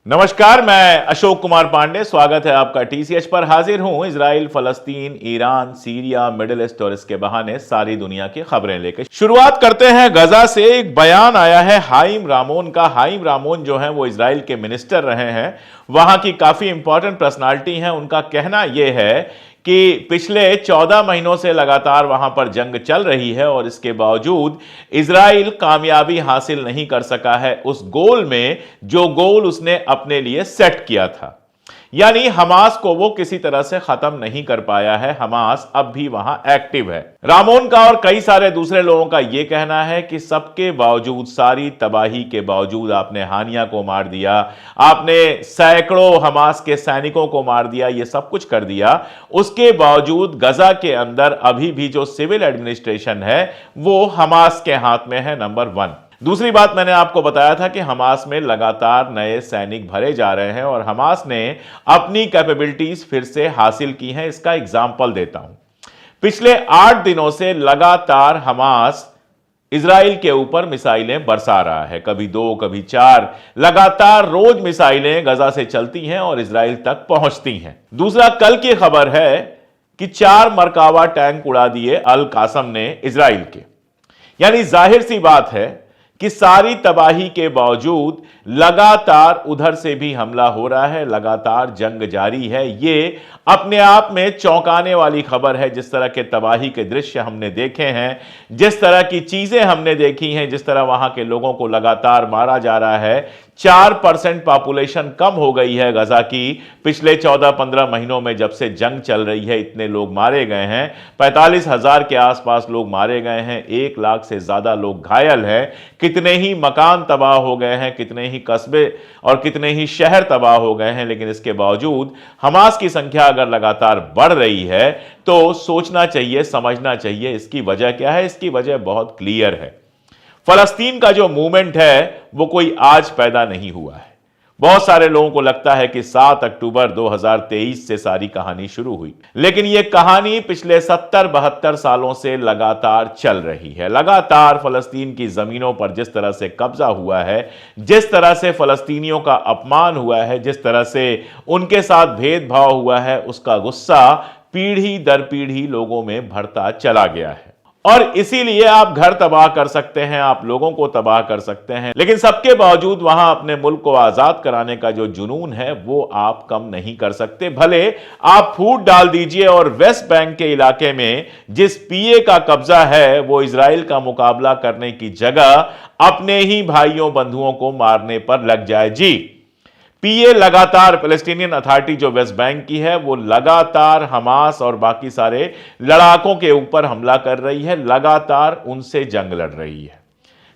नमस्कार, मैं अशोक कुमार पांडे। स्वागत है आपका टीसीएच पर। हाजिर हूं इजराइल, फलस्तीन, ईरान, सीरिया, मिडिल ईस्ट और इसके बहाने सारी दुनिया की खबरें लेकर। शुरुआत करते हैं गजा से। एक बयान आया है हाइम रामोन का। हाइम रामोन जो है वो इजराइल के मिनिस्टर रहे हैं, वहां की काफी इंपॉर्टेंट पर्सनालिटी हैं। उनका कहना यह है कि पिछले 14 महीनों से लगातार वहां पर जंग चल रही है और इसके बावजूद इजराइल कामयाबी हासिल नहीं कर सका है उस गोल में जो गोल उसने अपने लिए सेट किया था। यानी हमास को वो किसी तरह से खत्म नहीं कर पाया है। हमास अब भी वहां एक्टिव है। रामोन का और कई सारे दूसरे लोगों का यह कहना है कि सबके बावजूद, सारी तबाही के बावजूद, आपने हानिया को मार दिया, आपने सैकड़ों हमास के सैनिकों को मार दिया, ये सब कुछ कर दिया, उसके बावजूद गजा के अंदर अभी भी जो सिविल एडमिनिस्ट्रेशन है वो हमास के हाथ में है, नंबर 1। दूसरी बात, मैंने आपको बताया था कि हमास में लगातार नए सैनिक भरे जा रहे हैं और हमास ने अपनी कैपेबिलिटीज फिर से हासिल की हैं। इसका एग्जाम्पल देता हूं। पिछले 8 दिनों से लगातार हमास इजराइल के ऊपर मिसाइलें बरसा रहा है, कभी 2, कभी 4, लगातार रोज मिसाइलें गजा से चलती हैं और इजराइल तक पहुंचती हैं। दूसरा, कल की खबर है कि 4 मरकावा टैंक उड़ा दिए अल कासम ने इजराइल के। यानी जाहिर सी बात है कि सारी तबाही के बावजूद लगातार उधर से भी हमला हो रहा है, लगातार जंग जारी है। ये अपने आप में चौंकाने वाली खबर है। जिस तरह के तबाही के दृश्य हमने देखे हैं, जिस तरह की चीजें हमने देखी हैं, जिस तरह वहां के लोगों को लगातार मारा जा रहा है। 4% पॉपुलेशन कम हो गई है गजा की पिछले 14-15 महीनों में। जब से जंग चल रही है इतने लोग मारे गए हैं, 45,000 के आसपास लोग मारे गए हैं, 1 लाख से ज्यादा लोग घायल हैं, कितने ही मकान तबाह हो गए हैं, कितने ही कस्बे और कितने ही शहर तबाह हो गए हैं। लेकिन इसके बावजूद हमास की संख्या अगर लगातार बढ़ रही है तो सोचना चाहिए, समझना चाहिए इसकी वजह क्या है। इसकी वजह बहुत क्लियर है। फलस्तीन का जो मूवमेंट है वो कोई आज पैदा नहीं हुआ है। बहुत सारे लोगों को लगता है कि 7 अक्टूबर 2023 से सारी कहानी शुरू हुई, लेकिन यह कहानी पिछले 70-72 सालों से लगातार चल रही है। लगातार फलस्तीन की जमीनों पर जिस तरह से कब्जा हुआ है, जिस तरह से फलस्तीनियों का अपमान हुआ है, जिस तरह से उनके साथ भेदभाव हुआ है, उसका गुस्सा पीढ़ी दर पीढ़ी लोगों में बढ़ता चला गया है। और इसीलिए आप घर तबाह कर सकते हैं, आप लोगों को तबाह कर सकते हैं, लेकिन सबके बावजूद वहां अपने मुल्क को आजाद कराने का जो जुनून है वो आप कम नहीं कर सकते। भले आप फूट डाल दीजिए और वेस्ट बैंक के इलाके में जिस पीए का कब्जा है वो इजराइल का मुकाबला करने की जगह अपने ही भाइयों बंधुओं को मारने पर लग जाए। जी, पीए लगातार, पैलेस्टीनियन अथॉरिटी जो वेस्ट बैंक की है, वो लगातार हमास और बाकी सारे लड़ाकों के ऊपर हमला कर रही है, लगातार उनसे जंग लड़ रही है।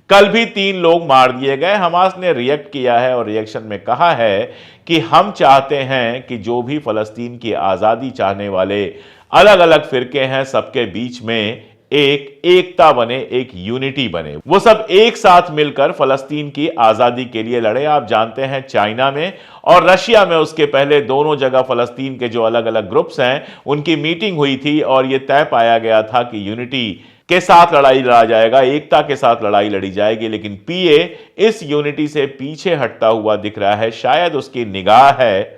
कल भी 3 लोग मार दिए गए। हमास ने रिएक्ट किया है और रिएक्शन में कहा है कि हम चाहते हैं कि जो भी फलस्तीन की आजादी चाहने वाले अलग अलग फिरके हैं, सबके बीच में एक एकता बने, एक यूनिटी बने, वो सब एक साथ मिलकर फलस्तीन की आजादी के लिए लड़े। आप जानते हैं चाइना में और रशिया में उसके पहले दोनों जगह फलस्तीन के जो अलग अलग ग्रुप्स हैं उनकी मीटिंग हुई थी और यह तय पाया गया था कि यूनिटी के साथ लड़ाई लड़ा जाएगा, एकता के साथ लड़ाई लड़ी जाएगी। लेकिन पीए इस यूनिटी से पीछे हटता हुआ दिख रहा है। शायद उसकी निगाह है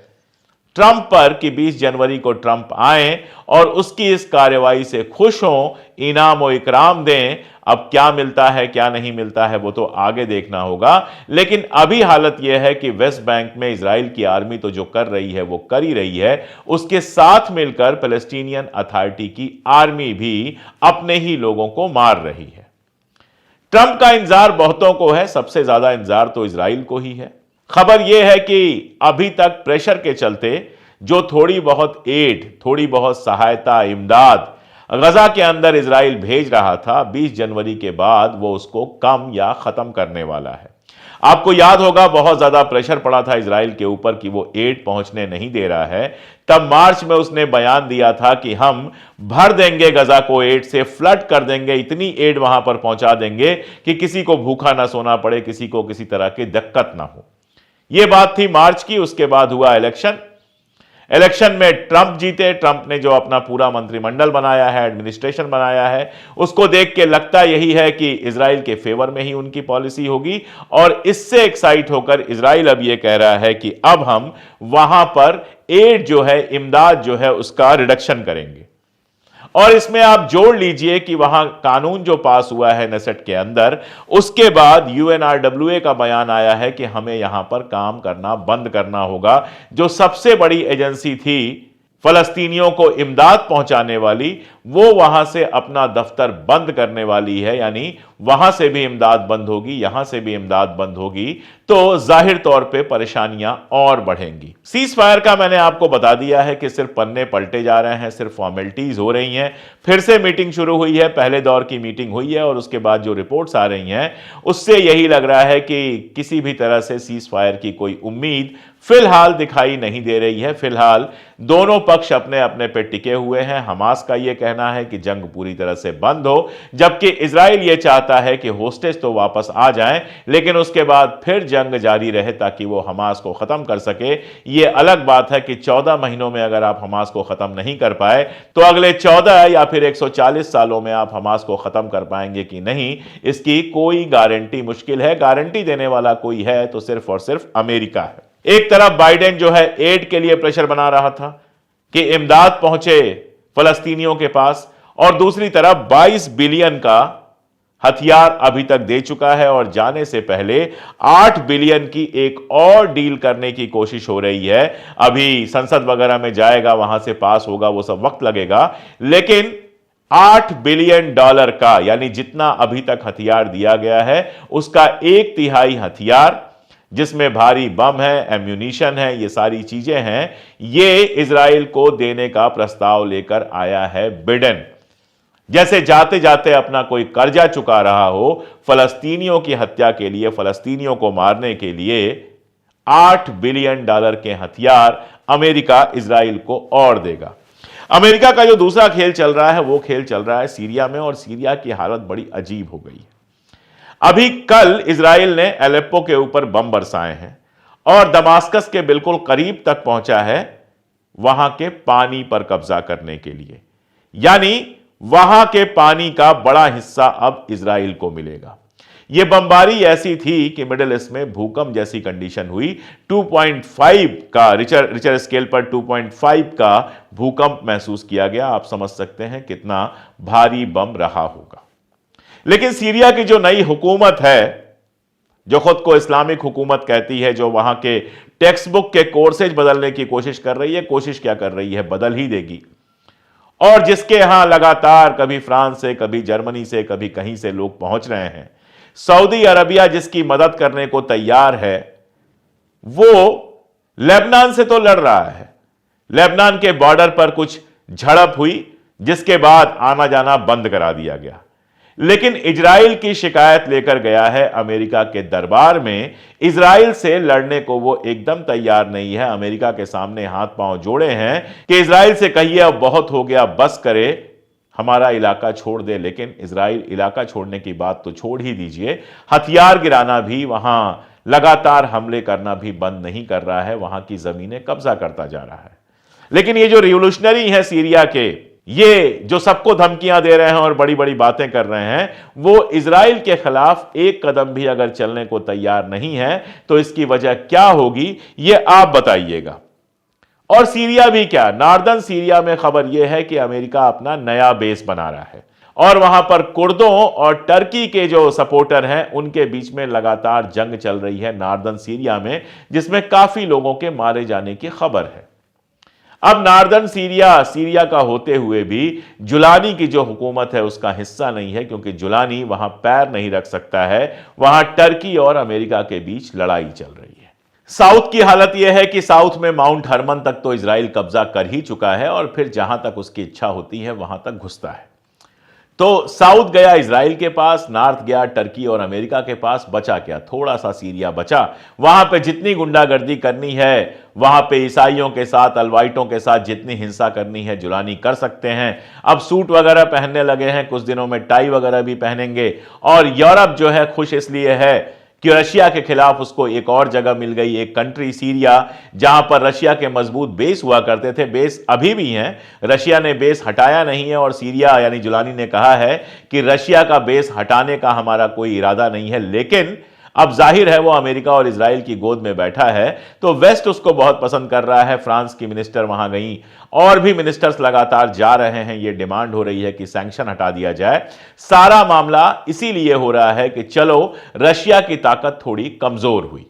ट्रंप पर कि 20 जनवरी को ट्रंप आए और उसकी इस कार्रवाई से खुश हों, इनाम और इकराम दें। अब क्या मिलता है क्या नहीं मिलता है वो तो आगे देखना होगा, लेकिन अभी हालत यह है कि वेस्ट बैंक में इजराइल की आर्मी तो जो कर रही है वो कर ही रही है, उसके साथ मिलकर पैलेस्टीनियन अथॉरिटी की आर्मी भी अपने ही लोगों को मार रही है। ट्रंप का इंतजार बहुतों को है, सबसे ज्यादा इंतजार तो इजराइल को ही है। खबर यह है कि अभी तक प्रेशर के चलते जो थोड़ी बहुत एड, थोड़ी बहुत सहायता, इमदाद गजा के अंदर इजराइल भेज रहा था, 20 जनवरी के बाद वो उसको कम या खत्म करने वाला है। आपको याद होगा बहुत ज्यादा प्रेशर पड़ा था इजराइल के ऊपर कि वो एड पहुंचने नहीं दे रहा है। तब मार्च में उसने बयान दिया था कि हम भर देंगे गजा को एड से, फ्लड कर देंगे, इतनी एड वहां पर पहुंचा देंगे कि किसी को भूखा ना सोना पड़े, किसी को किसी तरह की दिक्कत ना हो। यह बात थी मार्च की। उसके बाद हुआ इलेक्शन। इलेक्शन में ट्रंप जीते, ट्रंप ने जो अपना पूरा मंत्रिमंडल बनाया है, एडमिनिस्ट्रेशन बनाया है, उसको देख के लगता यही है कि इजराइल के फेवर में ही उनकी पॉलिसी होगी। और इससे एक्साइट होकर इजराइल अब यह कह रहा है कि अब हम वहां पर एड जो है, इमदाद जो है, उसका रिडक्शन करेंगे। और इसमें आप जोड़ लीजिए कि वहां कानून जो पास हुआ है नेसेट के अंदर, उसके बाद यूएनआरडब्ल्यूए का बयान आया है कि हमें यहां पर काम करना बंद करना होगा। जो सबसे बड़ी एजेंसी थी फलस्तीनियों को इमदाद पहुंचाने वाली, वो वहां से अपना दफ्तर बंद करने वाली है। यानी वहां से भी इमदाद बंद होगी, यहां से भी इमदाद बंद होगी, तो जाहिर तौर पे परेशानियां और बढ़ेंगी। सीज फायर का मैंने आपको बता दिया है कि सिर्फ पन्ने पलटे जा रहे हैं, सिर्फ फॉर्मेलिटीज हो रही हैं। फिर से मीटिंग शुरू हुई है, पहले दौर की मीटिंग हुई है और उसके बाद जो रिपोर्ट्स आ रही हैं उससे यही लग रहा है कि किसी भी तरह से सीज फायर की कोई उम्मीद फिलहाल दिखाई नहीं दे रही है। फिलहाल दोनों पक्ष अपने अपने पे टिके हुए हैं। हमास का यह कहना है कि जंग पूरी तरह से बंद हो, जबकि इजराइल यह चाहता है कि होस्टेज तो वापस आ जाएं, लेकिन उसके बाद फिर जंग जारी रहे ताकि वो हमास को खत्म कर सके। यह अलग बात है कि 14 महीनों में अगर आप हमास को खत्म नहीं कर पाए तो अगले 14 या फिर 140 सालों में आप हमास को खत्म कर पाएंगे कि नहीं, इसकी कोई गारंटी मुश्किल है। गारंटी देने वाला कोई है तो सिर्फ और सिर्फ अमेरिका है। एक तरफ बाइडेन जो है एड के लिए प्रेशर बना रहा था कि इमदाद पहुंचे फलस्तीनियों के पास, और दूसरी तरफ 22 बिलियन का हथियार अभी तक दे चुका है और जाने से पहले 8 बिलियन की एक और डील करने की कोशिश हो रही है। अभी संसद वगैरह में जाएगा, वहां से पास होगा, वो सब वक्त लगेगा, लेकिन $8 बिलियन का, यानी जितना अभी तक हथियार दिया गया है उसका 1/3 हथियार, जिसमें भारी बम है, एम्यूनिशन है, ये सारी चीजें हैं, ये इजराइल को देने का प्रस्ताव लेकर आया है बिडेन। जैसे जाते जाते अपना कोई कर्जा चुका रहा हो, फलस्तीनियों की हत्या के लिए, फलस्तीनियों को मारने के लिए $8 बिलियन के हथियार अमेरिका इजराइल को और देगा। अमेरिका का जो दूसरा खेल चल रहा है वो खेल चल रहा है सीरिया में, और सीरिया की हालत बड़ी अजीब हो गई है। अभी कल इजराइल ने एलेप्पो के ऊपर बम बरसाए हैं और दमास्कस के बिल्कुल करीब तक पहुंचा है वहां के पानी पर कब्जा करने के लिए। यानी वहां के पानी का बड़ा हिस्सा अब इजराइल को मिलेगा। यह बमबारी ऐसी थी कि मिडिल ईस्ट में भूकंप जैसी कंडीशन हुई। 2.5 का रिचर स्केल पर 2.5 का भूकंप महसूस किया गया। आप समझ सकते हैं कितना भारी बम रहा होगा। लेकिन सीरिया की जो नई हुकूमत है, जो खुद को इस्लामिक हुकूमत कहती है, जो वहां के टेक्स्ट बुक के कोर्सेज बदलने की कोशिश कर रही है, कोशिश क्या कर रही है, बदल ही देगी, और जिसके यहां लगातार कभी फ्रांस से, कभी जर्मनी से, कभी कहीं से लोग पहुंच रहे हैं। सऊदी अरबिया जिसकी मदद करने को तैयार है, वो लेबनान से तो लड़ रहा है। लेबनान के बॉर्डर पर कुछ झड़प हुई जिसके बाद आना जाना बंद करा दिया गया, लेकिन इजराइल की शिकायत लेकर गया है अमेरिका के दरबार में। इजराइल से लड़ने को वो एकदम तैयार नहीं है। अमेरिका के सामने हाथ पांव जोड़े हैं कि इजराइल से कहिए अब बहुत हो गया, बस करे, हमारा इलाका छोड़ दे। लेकिन इजराइल इलाका छोड़ने की बात तो छोड़ ही दीजिए, हथियार गिराना भी, वहां लगातार हमले करना भी बंद नहीं कर रहा है, वहां की जमीनें कब्जा करता जा रहा है। लेकिन ये जो रिवोल्यूशनरी है सीरिया के, ये जो सबको धमकियां दे रहे हैं और बड़ी बड़ी बातें कर रहे हैं, वो इजराइल के खिलाफ एक कदम भी अगर चलने को तैयार नहीं है तो इसकी वजह क्या होगी, ये आप बताइएगा। और सीरिया भी क्या, नॉर्दर्न सीरिया में खबर यह है कि अमेरिका अपना नया बेस बना रहा है और वहां पर कुर्दों और टर्की के जो सपोर्टर हैं उनके बीच में लगातार जंग चल रही है नॉर्दर्न सीरिया में, जिसमें काफी लोगों के मारे जाने की खबर है। अब नॉर्दर्न सीरिया का होते हुए भी जुलानी की जो हुकूमत है उसका हिस्सा नहीं है, क्योंकि जुलानी वहां पैर नहीं रख सकता है। वहां टर्की और अमेरिका के बीच लड़ाई चल रही है। साउथ की हालत यह है कि साउथ में माउंट हरमन तक तो इजराइल कब्जा कर ही चुका है और फिर जहां तक उसकी इच्छा होती है वहां तक घुसता है। तो साउथ गया इजराइल के पास, नॉर्थ गया टर्की और अमेरिका के पास, बचा क्या, थोड़ा सा सीरिया बचा। वहां पे जितनी गुंडागर्दी करनी है, वहां पे ईसाइयों के साथ, अलवाइटों के साथ जितनी हिंसा करनी है, जुलानी कर सकते हैं। अब सूट वगैरह पहनने लगे हैं, कुछ दिनों में टाई वगैरह भी पहनेंगे। और यूरोप जो है खुश इसलिए है कि रशिया के खिलाफ उसको एक और जगह मिल गई, एक कंट्री सीरिया, जहां पर रशिया के मजबूत बेस हुआ करते थे, बेस अभी भी हैं, रशिया ने बेस हटाया नहीं है और सीरिया यानी जुलानी ने कहा है कि रशिया का बेस हटाने का हमारा कोई इरादा नहीं है, लेकिन अब जाहिर है वो अमेरिका और इजराइल की गोद में बैठा है तो वेस्ट उसको बहुत पसंद कर रहा है। फ्रांस की मिनिस्टर वहां गई और भी मिनिस्टर्स लगातार जा रहे हैं, ये डिमांड हो रही है कि सैंक्शन हटा दिया जाए। सारा मामला इसीलिए हो रहा है कि चलो रशिया की ताकत थोड़ी कमजोर हुई।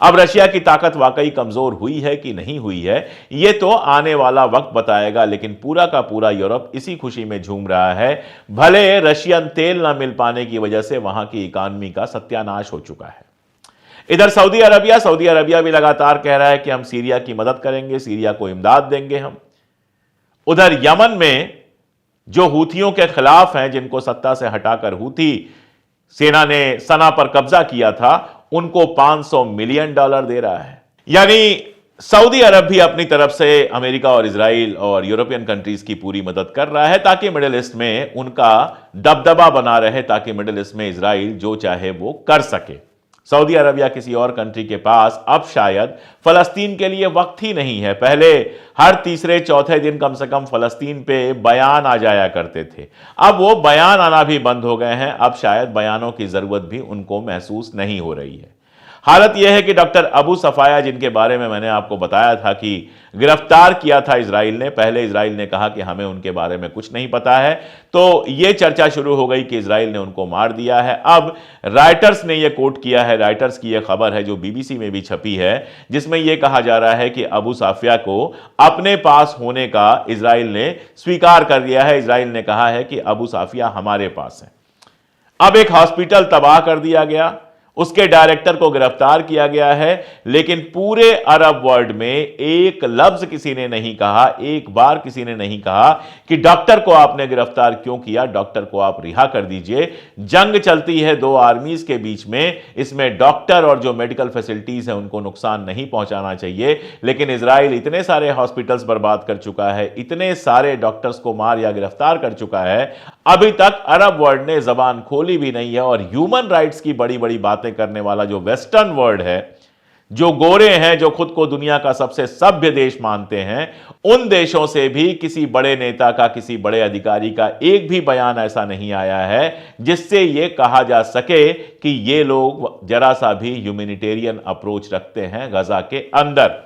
अब रशिया की ताकत वाकई कमजोर हुई है कि नहीं हुई है यह तो आने वाला वक्त बताएगा, लेकिन पूरा का पूरा यूरोप इसी खुशी में झूम रहा है, भले रशियन तेल ना मिल पाने की वजह से वहां की इकॉनमी का सत्यानाश हो चुका है। इधर सऊदी अरबिया भी लगातार कह रहा है कि हम सीरिया की मदद करेंगे, सीरिया को इमदाद देंगे हम। उधर यमन में जो हूथियों के खिलाफ हैं, जिनको सत्ता से हटाकर हूथी सेना ने सना पर कब्जा किया था, उनको $500 मिलियन दे रहा है। यानी सऊदी अरब भी अपनी तरफ से अमेरिका और इजराइल और यूरोपियन कंट्रीज की पूरी मदद कर रहा है ताकि मिडिल ईस्ट में उनका दबदबा बना रहे, ताकि मिडिल ईस्ट में इजराइल जो चाहे वो कर सके। सऊदी अरब या किसी और कंट्री के पास अब शायद फलस्तीन के लिए वक्त ही नहीं है। पहले हर तीसरे चौथे दिन कम से कम फलस्तीन पे बयान आ जाया करते थे, अब वो बयान आना भी बंद हो गए हैं। अब शायद बयानों की जरूरत भी उनको महसूस नहीं हो रही है। हालत यह है कि डॉक्टर अबू सफाया, जिनके बारे में मैंने आपको बताया था कि गिरफ्तार किया था इजराइल ने, पहले इजराइल ने कहा कि हमें उनके बारे में कुछ नहीं पता है, तो यह चर्चा शुरू हो गई कि इजराइल ने उनको मार दिया है। अब राइटर्स ने यह कोट किया है, राइटर्स की यह खबर है जो बीबीसी में भी छपी है, जिसमें यह कहा जा रहा है कि अबू साफिया को अपने पास होने का इजराइल ने स्वीकार कर दिया है। इजराइल ने कहा है कि अबू साफिया हमारे पास है। अब एक हॉस्पिटल तबाह कर दिया गया, उसके डायरेक्टर को गिरफ्तार किया गया है, लेकिन पूरे अरब वर्ल्ड में एक लफ्ज किसी ने नहीं कहा, एक बार किसी ने नहीं कहा कि डॉक्टर को आपने गिरफ्तार क्यों किया, डॉक्टर को आप रिहा कर दीजिए। जंग चलती है दो आर्मीज के बीच में, इसमें डॉक्टर और जो मेडिकल फैसिलिटीज है उनको नुकसान नहीं पहुंचाना चाहिए, लेकिन इजराइल इतने सारे हॉस्पिटल्स बर्बाद कर चुका है, इतने सारे डॉक्टर्स को मार या गिरफ्तार कर चुका है, अभी तक अरब वर्ल्ड ने जबान खोली भी नहीं है। और ह्यूमन राइट्स की बड़ी बड़ी बातें करने वाला जो वेस्टर्न वर्ल्ड है, जो गोरे हैं, जो खुद को दुनिया का सबसे सभ्य देश मानते हैं, उन देशों से भी किसी बड़े नेता का, किसी बड़े अधिकारी का एक भी बयान ऐसा नहीं आया है जिससे यह कहा जा सके कि ये लोग जरा सा भी ह्यूमैनिटेरियन अप्रोच रखते हैं गजा के अंदर।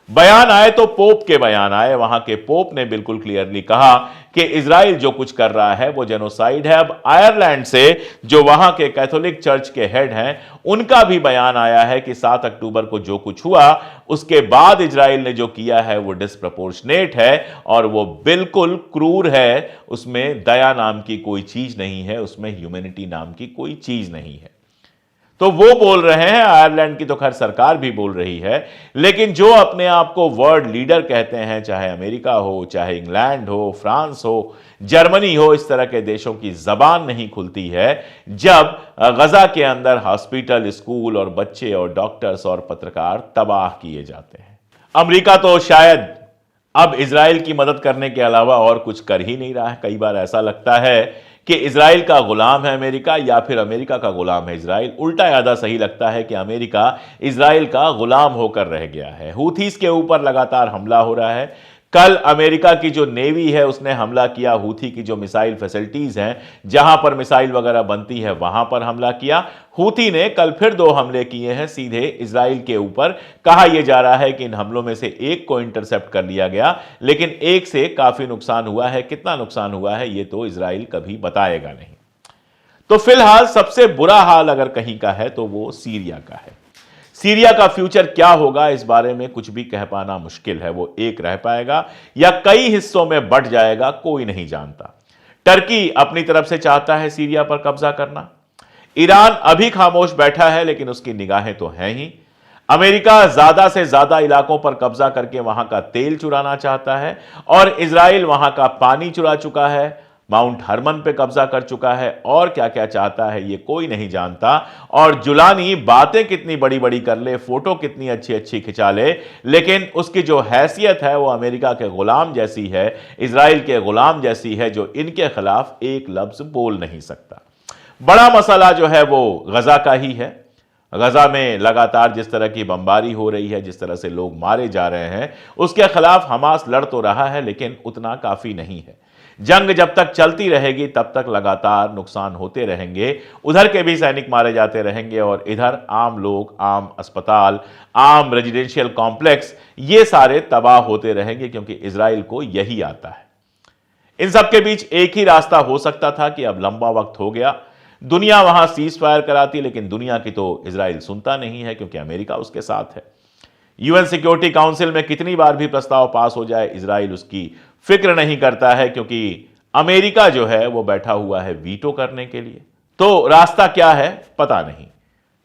बयान आए तो पोप के बयान आए, वहां के पोप ने बिल्कुल क्लियरली कहा कि इजराइल जो कुछ कर रहा है वो जेनोसाइड है। अब आयरलैंड से जो वहां के कैथोलिक चर्च के हेड हैं, उनका भी बयान आया है कि 7 अक्टूबर को जो कुछ हुआ उसके बाद इजराइल ने जो किया है वो डिस्प्रपोर्शनेट है और वो बिल्कुल क्रूर है। उसमें दया नाम की कोई चीज नहीं है, उसमें ह्यूमैनिटी नाम की कोई चीज नहीं है। तो वो बोल रहे हैं, आयरलैंड की तो खैर सरकार भी बोल रही है, लेकिन जो अपने आप को वर्ल्ड लीडर कहते हैं, चाहे अमेरिका हो, चाहे इंग्लैंड हो, फ्रांस हो, जर्मनी हो, इस तरह के देशों की जबान नहीं खुलती है जब गजा के अंदर हॉस्पिटल, स्कूल और बच्चे और डॉक्टर्स और पत्रकार तबाह किए जाते हैं। अमेरिका तो शायद अब इजराइल की मदद करने के अलावा और कुछ कर ही नहीं रहा है। कई बार ऐसा लगता है कि इजराइल का गुलाम है अमेरिका या फिर अमेरिका का गुलाम है इजराइल। उल्टा ज्यादा सही लगता है कि अमेरिका इजराइल का गुलाम होकर रह गया है। हूथीस के ऊपर लगातार हमला हो रहा है। कल अमेरिका की जो नेवी है उसने हमला किया, हूथी की जो मिसाइल फैसिलिटीज हैं, जहां पर मिसाइल वगैरह बनती है वहां पर हमला किया। हूथी ने कल फिर 2 हमले किए हैं सीधे इजराइल के ऊपर। कहा यह जा रहा है कि इन हमलों में से एक को इंटरसेप्ट कर लिया गया, लेकिन एक से काफी नुकसान हुआ है। कितना नुकसान हुआ है यह तो इजराइल कभी बताएगा नहीं। तो फिलहाल सबसे बुरा हाल अगर कहीं का है तो वो सीरिया का है। सीरिया का फ्यूचर क्या होगा इस बारे में कुछ भी कह पाना मुश्किल है। वो एक रह पाएगा या कई हिस्सों में बंट जाएगा, कोई नहीं जानता। टर्की अपनी तरफ से चाहता है सीरिया पर कब्जा करना। ईरान अभी खामोश बैठा है, लेकिन उसकी निगाहें तो हैं ही। अमेरिका ज्यादा से ज्यादा इलाकों पर कब्जा करके वहां का तेल चुराना चाहता है और इजराइल वहां का पानी चुरा चुका है, माउंट हरमन पे कब्जा कर चुका है, और क्या क्या चाहता है ये कोई नहीं जानता। और जुलानी बातें कितनी बड़ी बड़ी कर ले, फोटो कितनी अच्छी अच्छी खिंचा ले, लेकिन उसकी जो हैसियत है वो अमेरिका के गुलाम जैसी है, इजराइल के गुलाम जैसी है, जो इनके खिलाफ एक लफ्ज बोल नहीं सकता। बड़ा मसला जो है वो गजा का ही है। गजा में लगातार जिस तरह की बमबारी हो रही है, जिस तरह से लोग मारे जा रहे हैं, उसके खिलाफ हमास लड़ तो रहा है, लेकिन उतना काफी नहीं है। जंग जब तक चलती रहेगी तब तक लगातार नुकसान होते रहेंगे। उधर के भी सैनिक मारे जाते रहेंगे और इधर आम लोग, आम अस्पताल, आम रेजिडेंशियल कॉम्प्लेक्स, ये सारे तबाह होते रहेंगे, क्योंकि इजराइल को यही आता है। इन सब के बीच एक ही रास्ता हो सकता था कि अब लंबा वक्त हो गया, दुनिया वहां सीज फायर कराती, लेकिन दुनिया की तो इजराइल सुनता नहीं है, क्योंकि अमेरिका उसके साथ है। यूएन सिक्योरिटी काउंसिल में कितनी बार भी प्रस्ताव पास हो जाए, इजराइल उसकी फिक्र नहीं करता है, क्योंकि अमेरिका जो है वो बैठा हुआ है वीटो करने के लिए। तो रास्ता क्या है पता नहीं।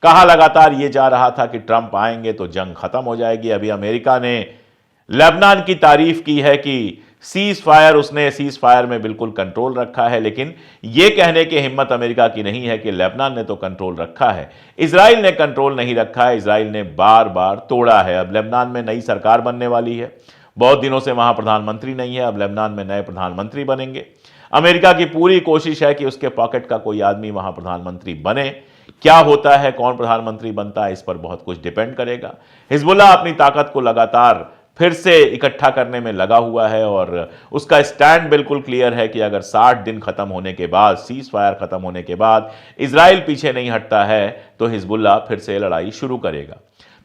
कहा लगातार ये जा रहा था कि ट्रंप आएंगे तो जंग खत्म हो जाएगी। अभी अमेरिका ने लेबनान की तारीफ की है कि उसने सीज फायर में बिल्कुल कंट्रोल रखा है, लेकिन यह कहने की हिम्मत अमेरिका की नहीं है कि लेबनान ने तो कंट्रोल रखा है। इजराइल ने कंट्रोल नहीं रखा है, इजराइल ने बार बार तोड़ा है। अब लेबनान में नई सरकार बनने वाली है, बहुत दिनों से वहां प्रधानमंत्री नहीं है, अब लेबनान में नए प्रधानमंत्री बनेंगे। अमेरिका की पूरी कोशिश है कि उसके पॉकेट का कोई आदमी वहां प्रधानमंत्री बने। क्या होता है, कौन प्रधानमंत्री बनता है, इस पर बहुत कुछ डिपेंड करेगा। हिजबुल्लाह अपनी ताकत को लगातार फिर से इकट्ठा करने में लगा हुआ है और उसका स्टैंड बिल्कुल क्लियर है कि अगर 60 दिन खत्म होने के बाद, सीज फायर खत्म होने के बाद इजराइल पीछे नहीं हटता है तो हिजबुल्लाह फिर से लड़ाई शुरू करेगा।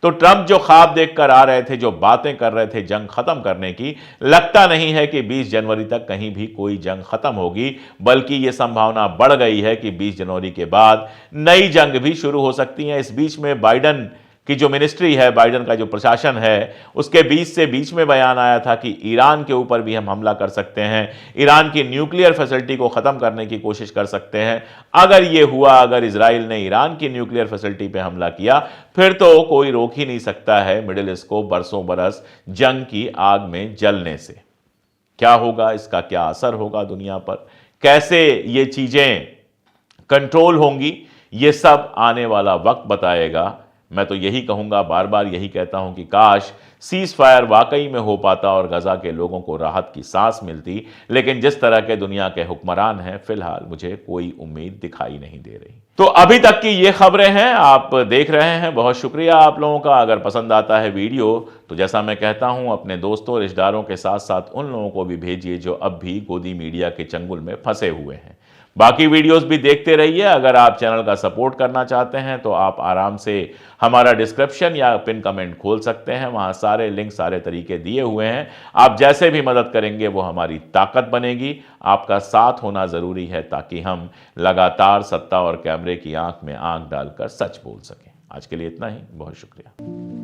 तो ट्रंप जो ख्वाब देखकर आ रहे थे, जो बातें कर रहे थे जंग खत्म करने की, लगता नहीं है कि 20 जनवरी तक कहीं भी कोई जंग खत्म होगी, बल्कि यह संभावना बढ़ गई है कि 20 जनवरी के बाद नई जंग भी शुरू हो सकती है। इस बीच में बाइडन की जो मिनिस्ट्री है, बाइडन का जो प्रशासन है, उसके बीच में बयान आया था कि ईरान के ऊपर भी हम हमला कर सकते हैं, ईरान की न्यूक्लियर फैसिलिटी को खत्म करने की कोशिश कर सकते हैं। अगर यह हुआ, अगर इजराइल ने ईरान की न्यूक्लियर फैसिलिटी पे हमला किया, फिर तो कोई रोक ही नहीं सकता है मिडिल ईस्ट को बरसों बरस जंग की आग में जलने से। क्या होगा, इसका क्या असर होगा दुनिया पर, कैसे ये चीजें कंट्रोल होंगी, ये सब आने वाला वक्त बताएगा। मैं तो यही कहूंगा, बार बार यही कहता हूं कि काश सीज फायर वाकई में हो पाता और गजा के लोगों को राहत की सांस मिलती, लेकिन जिस तरह के दुनिया के हुक्मरान हैं, फिलहाल मुझे कोई उम्मीद दिखाई नहीं दे रही। तो अभी तक की ये खबरें हैं, आप देख रहे हैं, बहुत शुक्रिया आप लोगों का। अगर पसंद आता है वीडियो तो जैसा मैं कहता हूं, अपने दोस्तों रिश्तेदारों के साथ साथ उन लोगों को भी भेजिए जो अब भी गोदी मीडिया के चंगुल में फंसे हुए हैं। बाकी वीडियोस भी देखते रहिए। अगर आप चैनल का सपोर्ट करना चाहते हैं तो आप आराम से हमारा डिस्क्रिप्शन या पिन कमेंट खोल सकते हैं, वहां सारे लिंक, सारे तरीके दिए हुए हैं। आप जैसे भी मदद करेंगे वो हमारी ताकत बनेगी। आपका साथ होना जरूरी है ताकि हम लगातार सत्ता और कैमरे की आंख में आंख डालकर सच बोल सकें। आज के लिए इतना ही, बहुत शुक्रिया।